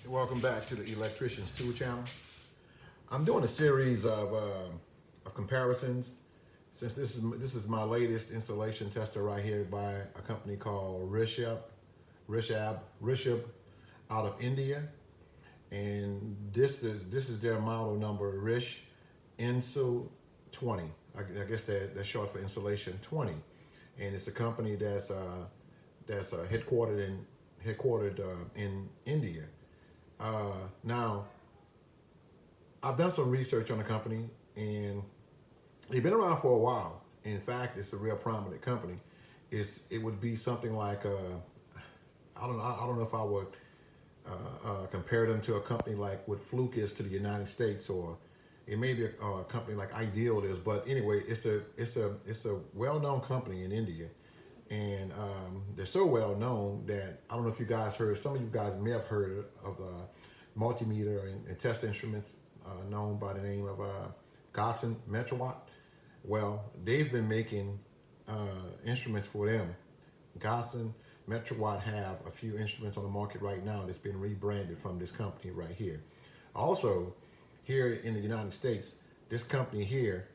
Welcome back to the Electrician's Tool Channel. I'm doing a series of comparisons. Since this is my latest installation tester right here by a company called RISHABH out of India, and this is their model number Rish Insu 20. I guess that's short for installation 20, and it's a company that's headquartered in India. Now, I've done some research on the company, and they've been around for a while. In fact, it's a real prominent company. It would be something like I don't know if I would compare them to a company like what Fluke is to the United States, or it may be a company like Ideal is. But anyway, it's a well-known company in India. And they're so well known that I don't know if you guys heard, some of you guys may have heard of multimeter and test instruments known by the name of Gossen Metrowatt. Well, they've been making instruments for them. Gossen Metrowatt have a few instruments on the market right now that's been rebranded from this company right here. Also, here in the United States, this company here,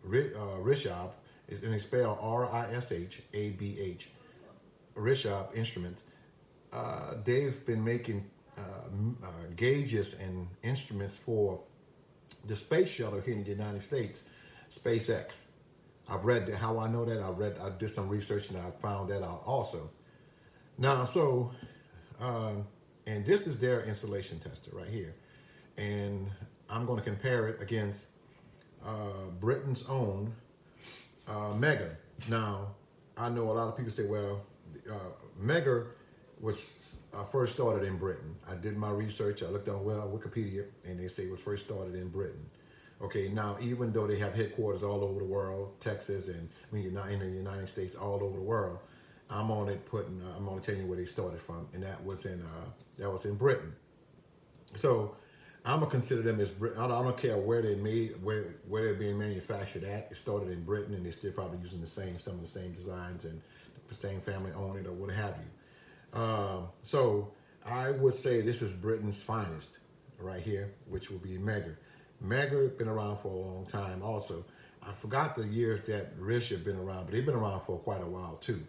RISHABH, and they spell RISHABH, RISHABH Instruments. They've been making gauges and instruments for the space shuttle here in the United States, SpaceX. I've read that. How I know that? I did some research and I found that out also. Now, and this is their installation tester right here, and I'm going to compare it against Britain's own MEGGER. Now, I know a lot of people say, well, MEGGER was first started in Britain. I did my research. I looked on Wikipedia, and they say it was first started in Britain. Okay, now even though they have headquarters all over the world, Texas, and in the United States, all over the world, I'm only telling you where they started from, and that was in Britain. So I'm gonna consider them as Britain. I don't care where they're they're being manufactured at. It started in Britain, and they're still probably using some of the same designs and the same family owned it or what have you. So I would say this is Britain's finest right here, which will be MEGGER. MEGGER been around for a long time. Also, I forgot the years that Rish have been around, but they've been around for quite a while too.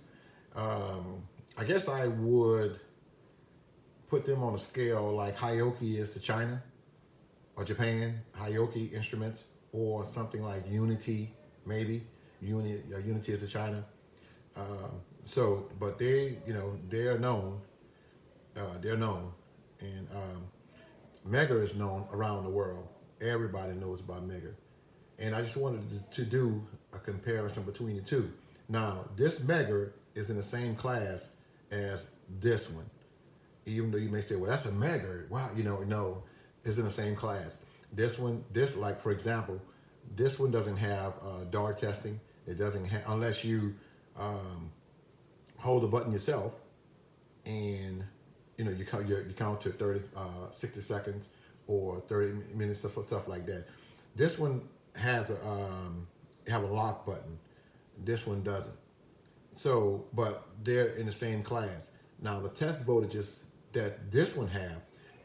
I guess I would put them on a scale like Hioki is to China or Japan, Hioki Instruments, or something like Unity, maybe. Unity is to China. But they're known. And MEGGER is known around the world. Everybody knows about MEGGER. And I just wanted to do a comparison between the two. Now, this MEGGER is in the same class as this one. Even though you may say, well, that's a MEGGER. Wow, no, it's in the same class. Like for example, this one doesn't have DAR testing. It doesn't have, unless you hold the button yourself, and you count to 60 seconds or 30 minutes, stuff like that. This one has have a lock button. This one doesn't. So, but they're in the same class. Now, the test voltages that this one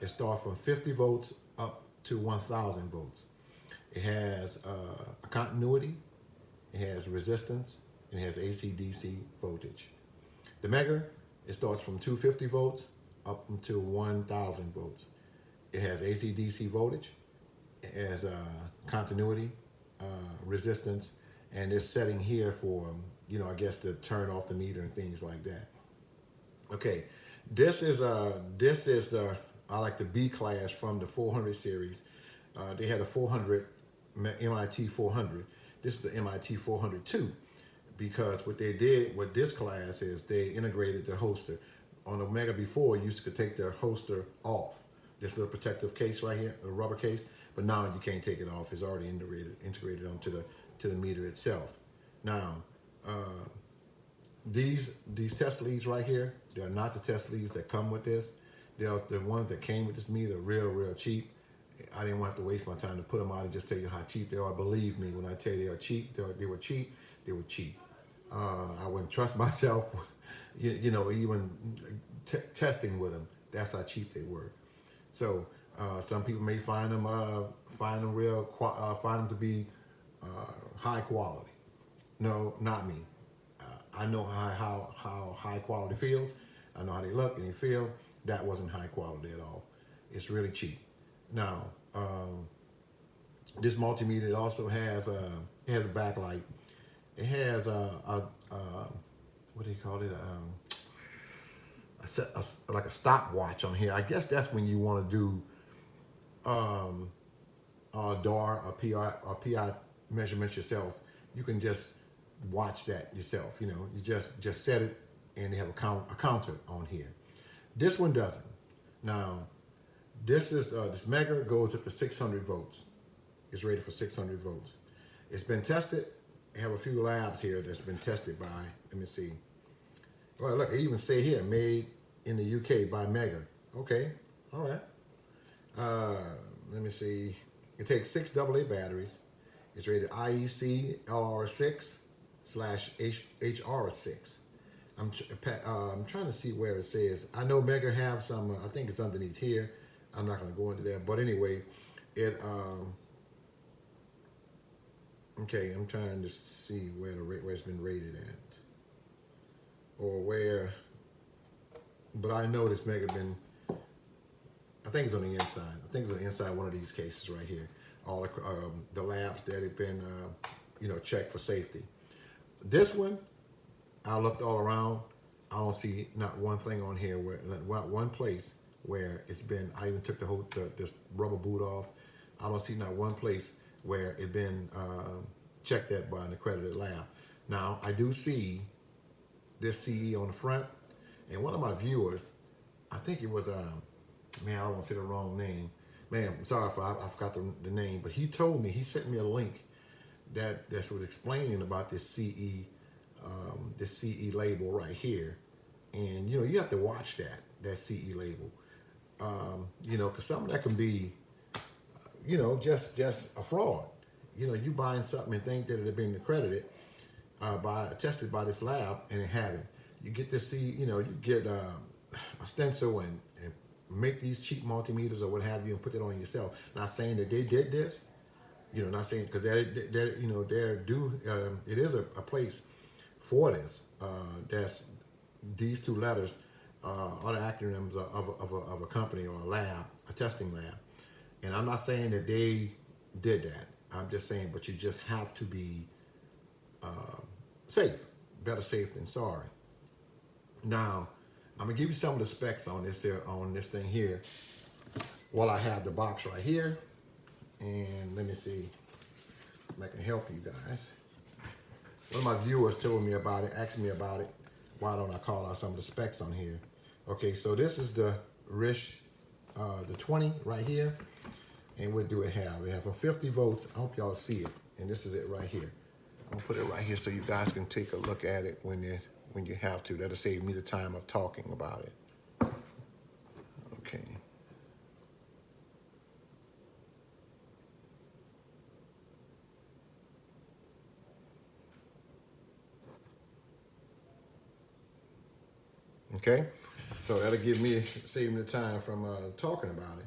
it starts from 50 volts up to 1,000 volts. It has a continuity, it has resistance, and it has AC/DC voltage. The MEGGER, it starts from 250 volts up to 1,000 volts. It has AC/DC voltage, it has continuity, resistance, and this setting here for, I guess to turn off the meter and things like that. Okay, this is the I like the B class from the 400 series. They had a 400 MIT 400. This is the MIT 402, because what they did with this class is they integrated the holster. On the MEGGER before, you could take the holster off. This little protective case right here, a rubber case, but now you can't take it off. It's already integrated onto the meter itself. Now, these test leads right here, they are not the test leads that come with this. They are the ones that came with this meter, real cheap. I didn't want to waste my time to put them out and just tell you how cheap they are. Believe me, when I tell you they are cheap, they were cheap. They were cheap. I wouldn't trust myself, even testing with them. That's how cheap they were. So some people may find them find them to be high quality. No, not me. I know how high quality feels. I know how they look and they feel. That wasn't high quality at all. It's really cheap. Now, this multimeter also has a backlight. It has what do you call it? Like a stopwatch on here. I guess that's when you want to do DAR or PI measurements yourself. You can just watch that yourself. You know, you just set it, and they have a counter on here. This one doesn't. Now, this MEGGER goes up to 600 volts. It's rated for 600 volts. It's been tested. I have a few labs here that's been tested by. Let me see. Well, look, I even say here, made in the UK by MEGGER. Okay, all right. Let me see. It takes 6 AA batteries. It's rated IEC LR6/HR6. I'm trying to see where it says. I know MEGGER have some. I think it's underneath here. I'm not going to go into there. But anyway, it. Okay, I'm trying to see where it's been rated at, or where. But I know this MEGGER been. I think it's on the inside. I think it's on the inside of one of these cases right here. All the labs that have been, checked for safety. This one, I looked all around. I don't see not one thing on here where, not one place where it's been. I even took this rubber boot off. I don't see not one place where it been checked at by an accredited lab. Now I do see this CE on the front, and one of my viewers, I think it was man, I don't want to say the wrong name. Man, I'm sorry if I forgot the name, but he told me, he sent me a link that was explaining about this CE label right here. And, you have to watch that CE label. Because some of that can be, just a fraud. You buying something and think that it had been accredited, tested by this lab, and it haven't. You get to see, you get a stencil and make these cheap multimeters or what have you and put it on yourself. Not saying that they did this, not saying, because it is a place for this. That's these two letters are the acronyms of a company or a lab, a testing lab. And I'm not saying that they did that. I'm just saying, but you just have to be safe. Better safe than sorry. Now, I'm gonna give you some of the specs on this thing here. While I have the box right here, and let me see if I can help you guys. One of my viewers told me about it, asked me about it. Why don't I call out some of the specs on here? Okay, so this is the Rish, the 20 right here, and what do it have? It have a 50 volts. I hope y'all see it, and this is it right here. I'm gonna put it right here so you guys can take a look at it when you have to. That'll save me the time of talking about it. Okay. Okay, so that'll save me the time from talking about it.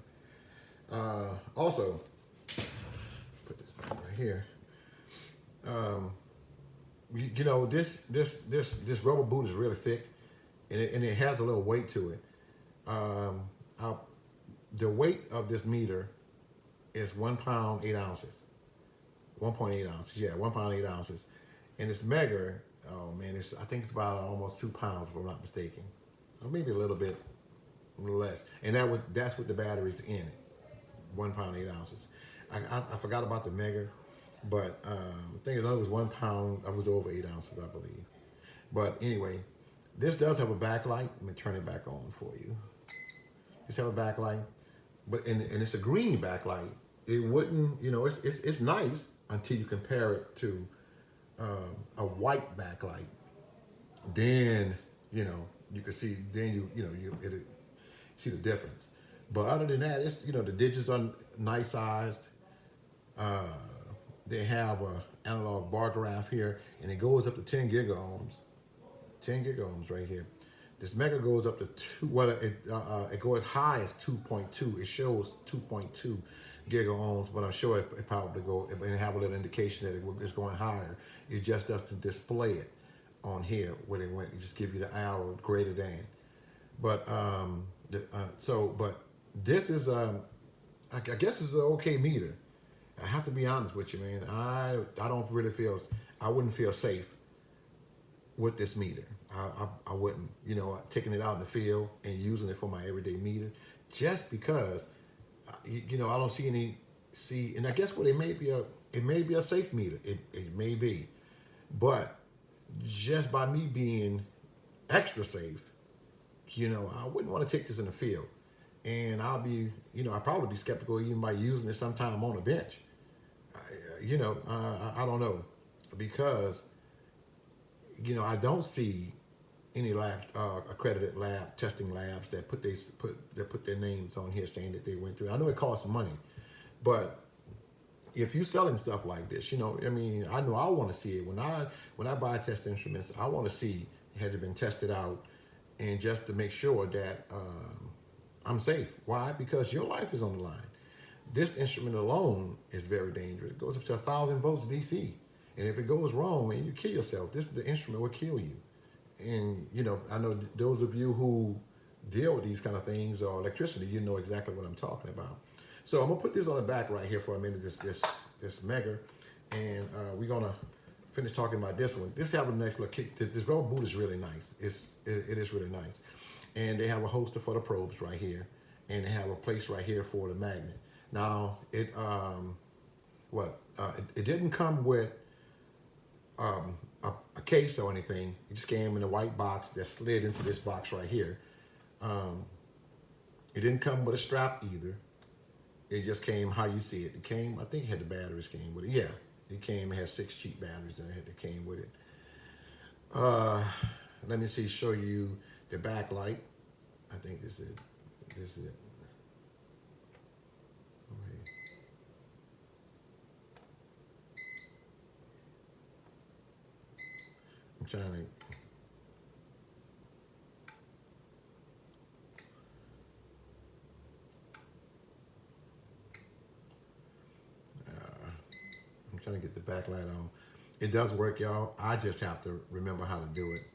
Also, put this back right here. This rubber boot is really thick, and it has a little weight to it. The weight of this meter is 1 pound 8 ounces. 1.8 ounces, yeah, 1 pound 8 ounces. And this MEGGER, oh man, I think it's about almost 2 pounds if I'm not mistaken, or maybe a little bit less. And that's with the batteries in it. 1 pound 8 ounces. I forgot about the MEGGER. But I think it was 1 pound. I was over 8 ounces, I believe. But anyway, this does have a backlight. Let me turn it back on for you. It's have a backlight, but and it's a green backlight. It wouldn't, it's nice until you compare it to a white backlight. Then you can see. Then you see the difference. But other than that, it's the digits are nice sized. They have a analog bar graph here, and it goes up to 10 gigaohms. 10 gigaohms right here. This Megger goes up to two. Well, it goes high as 2.2. It shows 2.2 giga-ohms, but I'm sure it probably go and have a little indication that it's going higher. It just doesn't display it on here where it went. It just give you the arrow greater than. But but this is I guess it's an okay meter. I have to be honest with you, man. I don't really feel, I wouldn't feel safe with this meter. I wouldn't, taking it out in the field and using it for my everyday meter, just because, I don't see, and I guess what it may be a safe meter. It may be, but just by me being extra safe, I wouldn't want to take this in the field, and I'd probably be skeptical even by using it sometime on a bench. I don't know, because I don't see any accredited lab testing labs that put their names on here saying that they went through. I know it costs money, but if you're selling stuff like this, I know I want to see it when I buy test instruments. I want to see, has it been tested out, and just to make sure that I'm safe. Why? Because your life is on the line. This instrument alone is very dangerous. It goes up to 1,000 volts DC. And if it goes wrong, man, you kill yourself. The instrument will kill you. And, I know those of you who deal with these kind of things or electricity, you know exactly what I'm talking about. So I'm going to put this on the back right here for a minute, this Megger. And we're going to finish talking about this one. This have a nice little kick. This rubber boot is really nice. It is really nice. And they have a holster for the probes right here. And they have a place right here for the magnet. Now, it didn't come with a case or anything. It just came in a white box that slid into this box right here. It didn't come with a strap either. It just came how you see it. It came, I think it had the batteries came with it. Yeah, it came, it had 6 cheap batteries that came with it. Let me see, show you the backlight. I think this is it. This is it. Okay. I'm trying to. I'm trying to get the backlight on. It does work, y'all. I just have to remember how to do it.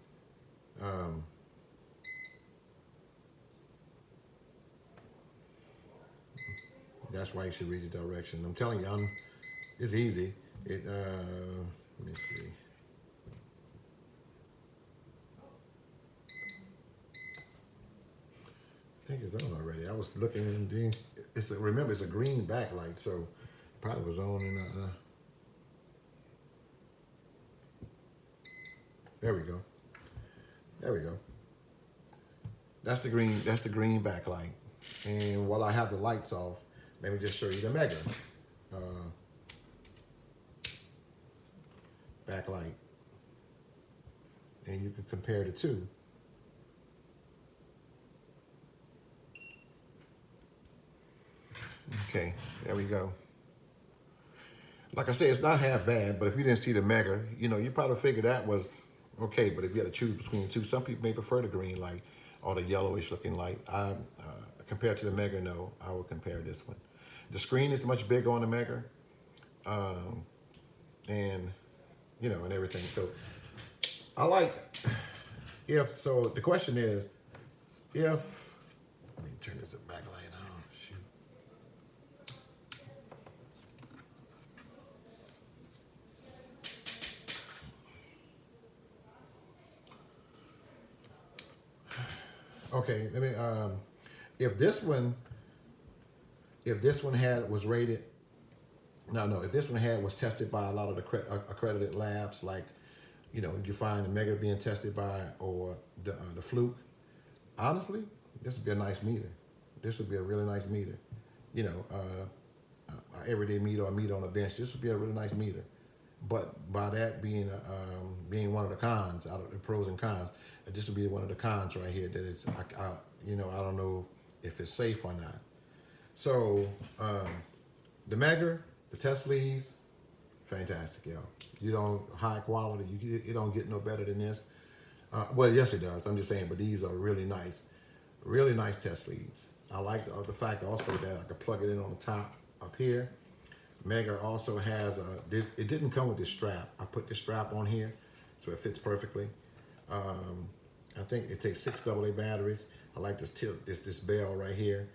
That's why you should read the direction. I'm telling you, it's easy. Let me see. I think it's on already. I was looking and remember it's a green backlight, so probably was on in there we go. There we go. That's the green backlight. And while I have the lights off, let me just show you the MEGGER backlight. And you can compare the two. Okay, there we go. Like I said, it's not half bad, but if you didn't see the MEGGER, you probably figured that was okay. But if you had to choose between the two, some people may prefer the green light or the yellowish looking light. Compared to the MEGGER, no, I would compare this one. The screen is much bigger on the MEGGER, and everything. So I like so the question is, let me turn this backlight on. Okay, let me. If this one was rated, if this one was tested by a lot of the accredited labs, like you find the MEGGER being tested by, or the Fluke. Honestly, this would be a nice meter. This would be a really nice meter. An everyday meter or a meter on a bench. This would be a really nice meter. But by that being one of the cons, out of the pros and cons, this would be one of the cons right here. That it's I don't know if it's safe or not. So the MEGGER, the test leads, fantastic, y'all. High quality. You don't get no better than this. Well, yes, it does. I'm just saying, but these are really nice test leads. I like the fact also that I could plug it in on the top up here. MEGGER also has this. It didn't come with this strap. I put this strap on here, so it fits perfectly. I think it takes 6 AA batteries. I like this this bell right here.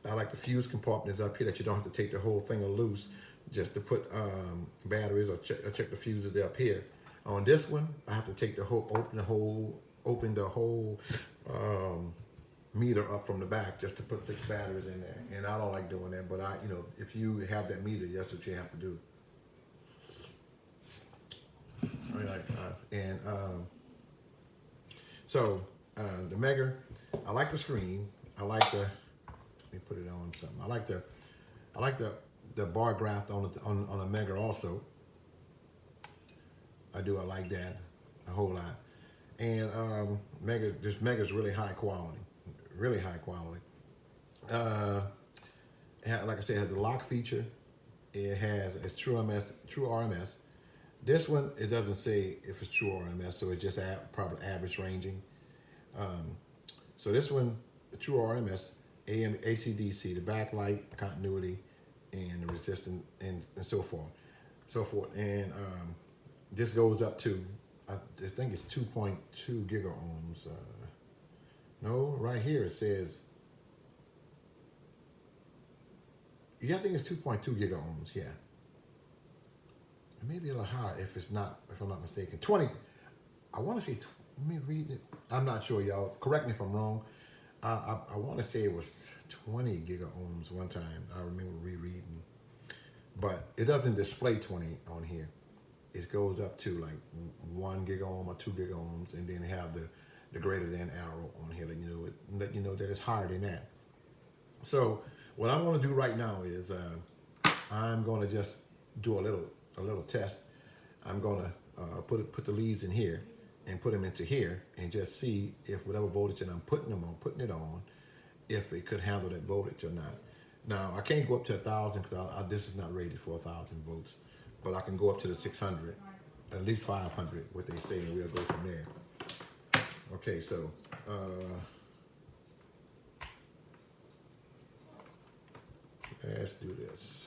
I like the fuse compartment is up here that you don't have to take the whole thing loose just to put batteries or check the fuses. They're up here. On this one, I have to take open the whole meter up from the back just to put 6 batteries in there. And I don't like doing that, but if you have that meter, that's what you have to do. And so the MEGGER, I like the screen. I like the. Let me put it on something. I like the bar graph on a MEGGER also. I like that a whole lot. And this MEGGER is really high quality. Really high quality. Like I said, it has the lock feature. It's true RMS. This one, it doesn't say if it's true RMS, so it's just probably average ranging. So this one, the true RMS, AM, AC/DC, the backlight, continuity, and the resistance, and so forth. And this goes up to, I think it's 2.2 gigaohms. No, right here it says, yeah, I think it's 2.2 gigaohms, yeah. Maybe a little higher if I'm not mistaken. 20, I want to say, let me read it. I'm not sure, y'all. Correct me if I'm wrong. I want to say it was 20 gigaohms one time. I remember rereading. But it doesn't display 20 on here. It goes up to like 1 gigaohm or 2 gigaohms, and then have the greater than arrow on here, let you know that it's higher than that. So what I'm going to do right now is I'm going to just do a little test. I'm going to put the leads in here and put them into here and just see if whatever voltage that I'm putting it on, if it could handle that voltage or not. Now I can't go up to 1,000 because this is not rated for 1,000 volts, but I can go up to the 600, at least 500, what they say, and we'll go from there. Okay, so let's do this.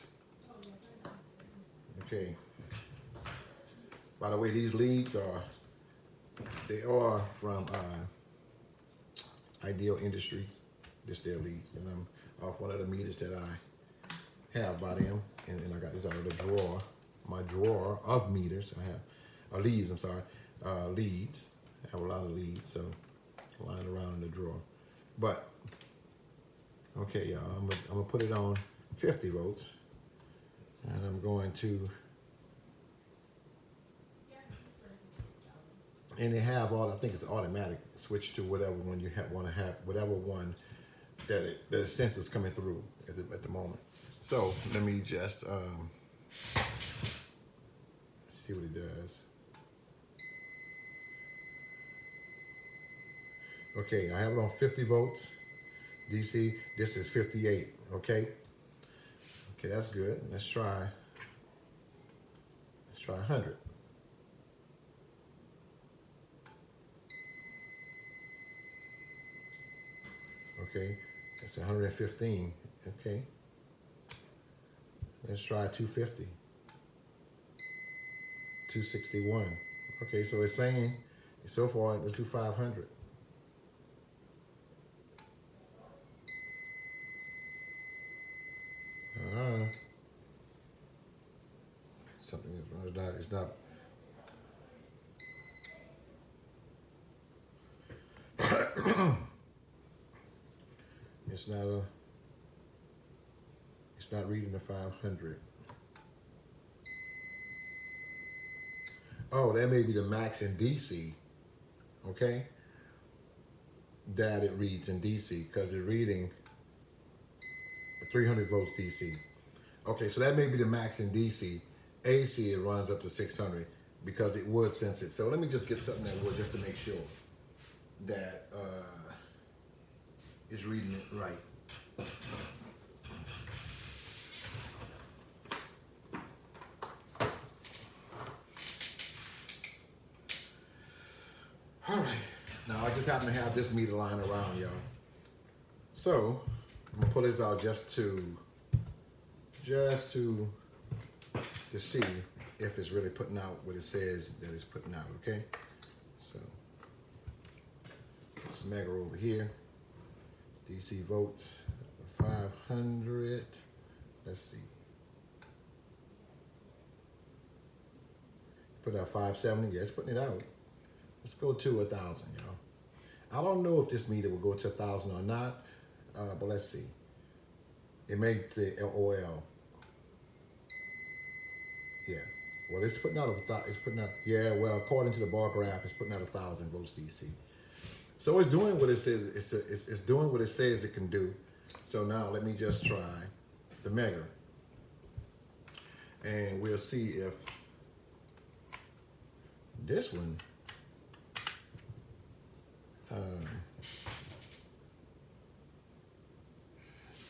Okay. By the way, these leads are from Ideal Industries. This their leads, and I'm off one of the meters that I have by them, and I got this out of the drawer, my drawer of meters. I have leads. I'm sorry, leads. I have a lot of leads, so lying around in the drawer. But okay, y'all, I'm gonna put it on 50 volts, and I'm going to. And they have I think it's automatic switch to whatever one you want to have, whatever one that the sensor's coming through at the moment. So let me just see what it does. Okay, I have it on 50 volts DC. This is 58. Okay, that's good. Let's try 100. Okay, that's 115. Okay, let's try 250. 261. Okay, so it's saying so far, let's do 500. Something is wrong. It's not. It's not reading the 500. Oh, that may be the max in DC. Okay, that it reads in DC because it's reading 300 volts DC. Okay, so that may be the max in DC. AC, it runs up to 600 because it would sense it. So let me just get something that would, just to make sure that it's reading it right. just happen to have this meter lying around, y'all. So I'm gonna pull this out just to see if it's really putting out what it says that it's putting out. Okay, so this MEGGER over here, DC volts 500. Let's see. Put out 570. Yeah, it's putting it out. Let's go to 1,000, y'all. I don't know if this meter will go to 1,000 or not, but let's see. It may say LOL. Yeah. Well, it's putting out yeah, well, according to the bar graph, it's putting out 1,000 volts DC. So it's doing what it says. It's doing what it says it can do. So now let me just try the MEGGER, and we'll see if this one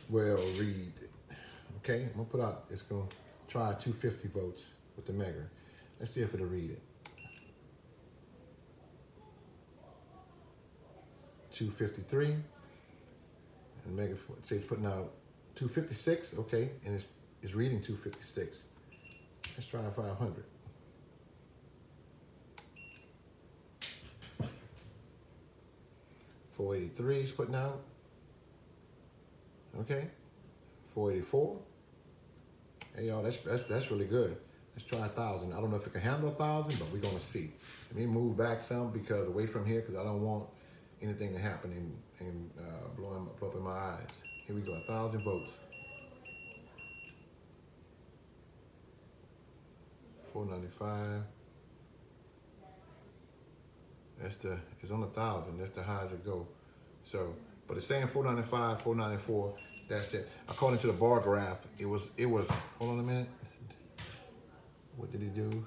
will read. Okay, I'm gonna put out. It's gonna try 250 volts with the MEGGER. Let's see if it'll read it. 253, and MEGGER say it's putting out 256. Okay, and it's reading 256. Let's try 500. .483 is putting out. Okay, 484. Hey y'all, that's really good. Let's try 1,000. I don't know if it can handle 1,000, but we're gonna see. Let me move back some because away from here, because I don't want anything to happen and blow up in my eyes. Here we go, 1,000 volts. 495. It's on 1,000. That's the high as it go. So, but it's saying 495, 494. That's it. According to the bar graph, it was. Hold on a minute. What did he do?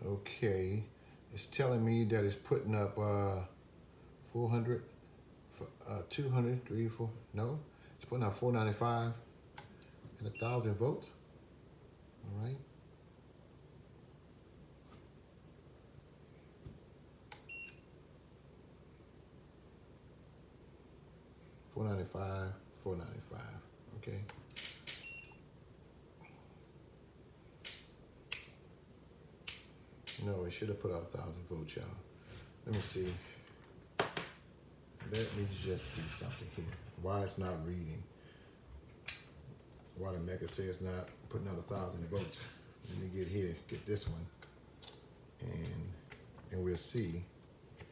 Okay, it's telling me that it's putting up 400, 200, 3, 4. No, it's putting up 495 and 1,000 volts. All right. $495, $495. Okay. No, it should have put out 1,000 volts, y'all. Let me see. Let me just see something here. Why it's not reading. Why the MEGGER says it's not putting out 1,000 volts. Let me get here, get this one, and we'll see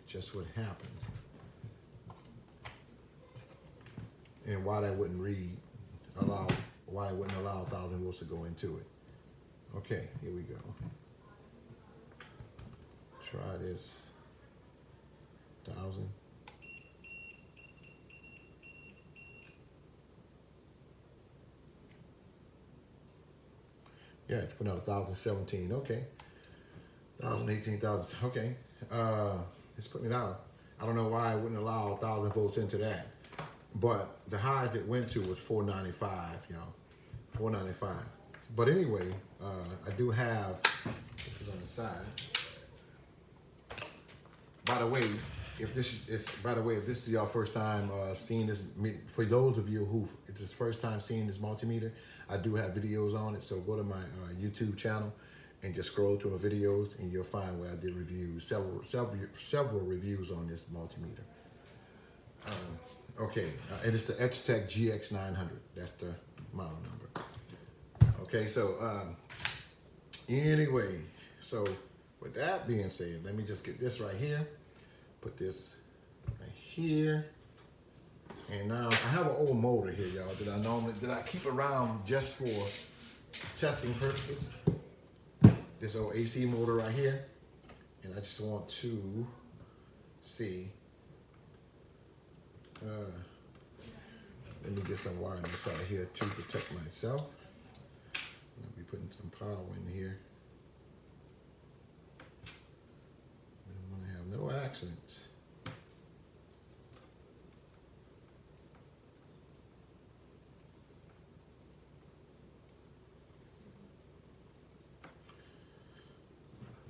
just what happened. And why that wouldn't why it wouldn't allow 1,000 volts to go into it. Okay, here we go. Try this. 1,000. Yeah, it's putting out 1,017. Okay. 1,018, 1,000. Okay. It's putting it out. I don't know why I wouldn't allow 1,000 volts into that. But the highs it went to was 495, y'all. 495. But anyway, I do have, it's on the side. By the way, if this is your first time seeing this, for those of you who it's his first time seeing this multimeter, I do have videos on it. So go to my YouTube channel and just scroll through the videos, and you'll find where I did reviews, several reviews on this multimeter. Okay, and it's the X-Tech GX900. That's the model number. Okay, so anyway, so with that being said, let me just get this right here. Put this right here. And now I have an old motor here, y'all, that I keep around just for testing purposes. This old AC motor right here. And I just want to see. Let me get some wire inside here to protect myself. I'll be putting some power in here. I want to have no accidents.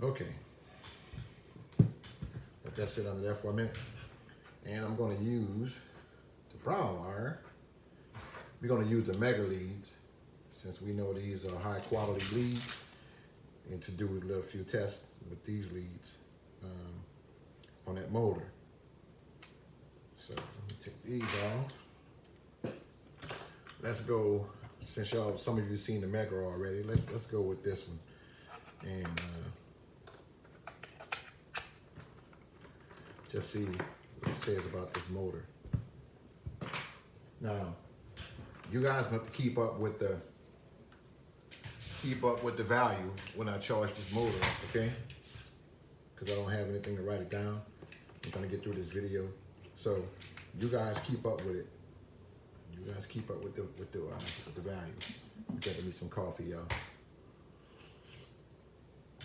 Okay, let that sit under there for a minute. And I'm going to use the brown wire. We're going to use the MEGGER leads, since we know these are high quality leads, and to do a little few tests with these leads on that motor. So let me take these off. Let's go, since y'all, some of you seen the MEGGER already, let's go with this one. And just see what it says about this motor. Now, you guys have to keep up with the value when I charge this motor, okay? Because I don't have anything to write it down. I'm trying to get through this video, so you guys keep up with it. You guys keep up with the value. Get me some coffee, y'all.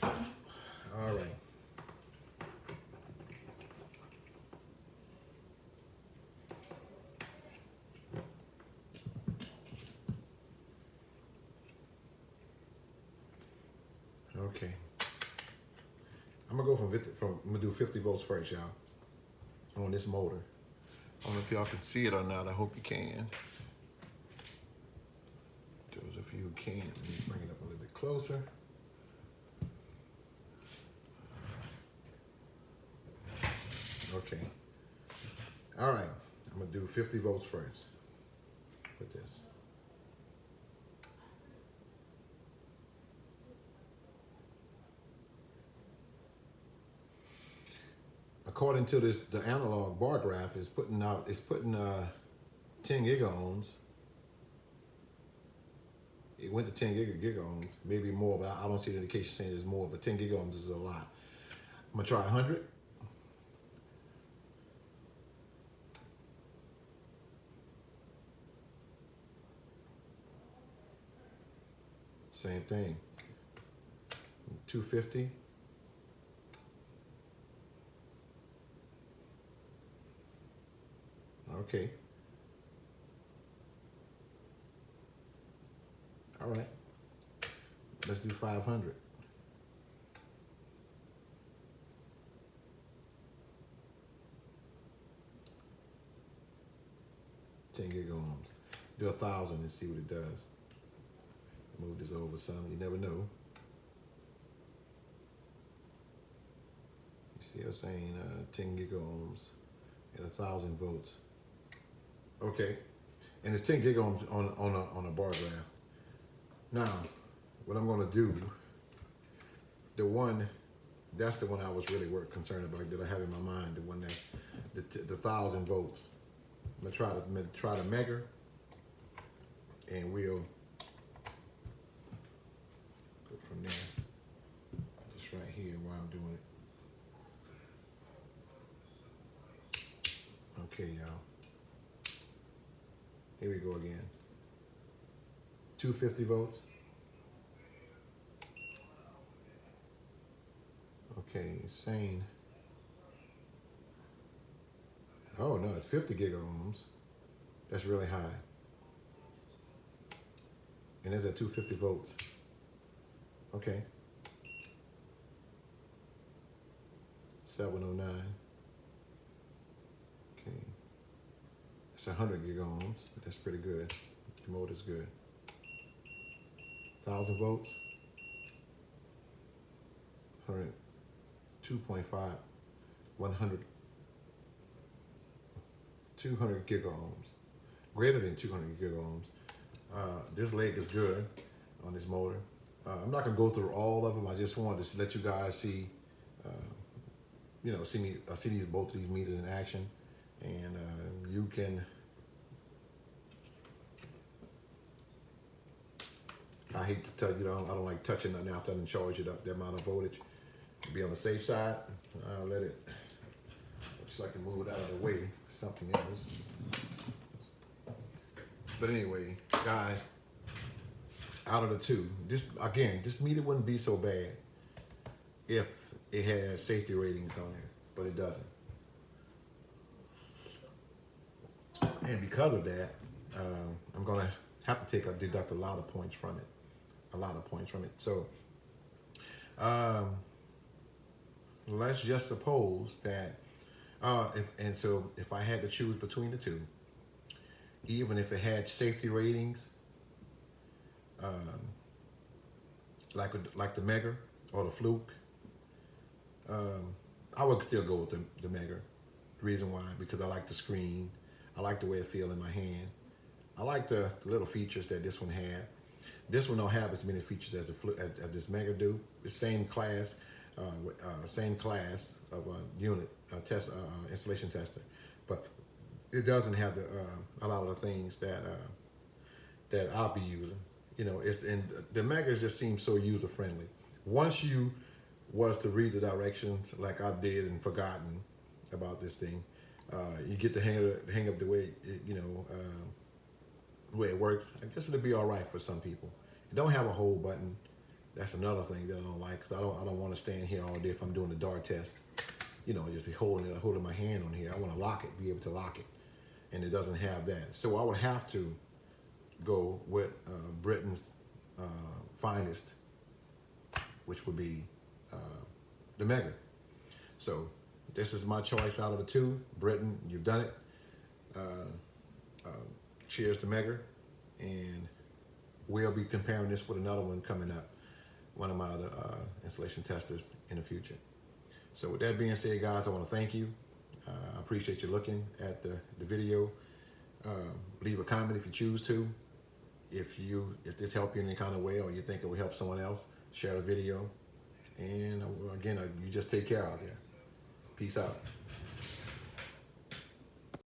All right. Okay. I'm gonna go I'm gonna do 50 volts first, y'all, on this motor. I don't know if y'all can see it or not. I hope you can. Those of you who can, let me bring it up a little bit closer. Okay. All right. I'm gonna do 50 volts first with this. According to the analog bar graph is putting 10 gigaohms. It went to 10 gigaohms, maybe more, but I don't see the indication saying there's more, but 10 gigaohms is a lot. I'm gonna try 100. Same thing. 250. Okay. All right. Let's do 500. Ten gigaohms. Do 1,000 and see what it does. Move this over some. You never know. You see, I'm saying 10 gigaohms at 1,000 volts. Okay, and it's 10 gigaohms on a bar graph. Now, what I'm going to do, that's the one I was really concerned about, that I have in my mind, the one that's the 1,000 volts. I'm gonna try the MEGGER, and we'll go from there. Just right here while I'm doing it. Okay, y'all. Here we go again. 250 volts. Okay, it's saying, oh no, it's 50 gigaohms. That's really high. And it's at 250 volts. Okay. 709. Okay. It's 100 gigaohms. That's pretty good. The motor's good. 1,000 volts. 100. 2.5. 100. 200 gigaohms. Greater than 200 gigaohms. This leg is good on this motor. I'm not gonna go through all of them. I just wanted to let you guys see, see both of these meters in action, and you can. I hate to tell you, I don't like touching nothing after I charge it up the amount of voltage. To be on the safe side, I'll let it. I just like to move it out of the way. Something else. But anyway, guys, out of the two, this meter wouldn't be so bad if it had safety ratings on there, but it doesn't. And because of that, I'm gonna have to deduct a lot of points from it. So, let's just suppose that, so if I had to choose between the two, even if it had safety ratings, um, like the Megger or the Fluke, um, I would still go with the Megger. The reason why, because I like the screen, I like the way it feels in my hand. I like the little features that this one had. This one don't have as many features as as this Megger do. The same class of unit test installation tester, but it doesn't have a lot of the things that I'll be using. You know, it's in the Megger just seems so user friendly. Once you was to read the directions like I did and forgotten about this thing, you get the hang of the way the way it works. I guess it'll be all right for some people. It don't have a hold button. That's another thing that I don't like, because I don't want to stand here all day if I'm doing the dart test. You know, just be holding my hand on here. I want to lock it, be able to lock it, and it doesn't have that. So I would have to go with Britain's finest, which would be the Megger. So this is my choice out of the two. Britain, you've done it. Cheers to Megger, and we'll be comparing this with another one coming up, one of my other installation testers in the future. So with that being said, guys, I want to thank you. I appreciate you looking at the video. Leave a comment if you choose to. If this helped you in any kind of way, or you think it will help someone else, share the video. And again, you just take care out there. Peace out.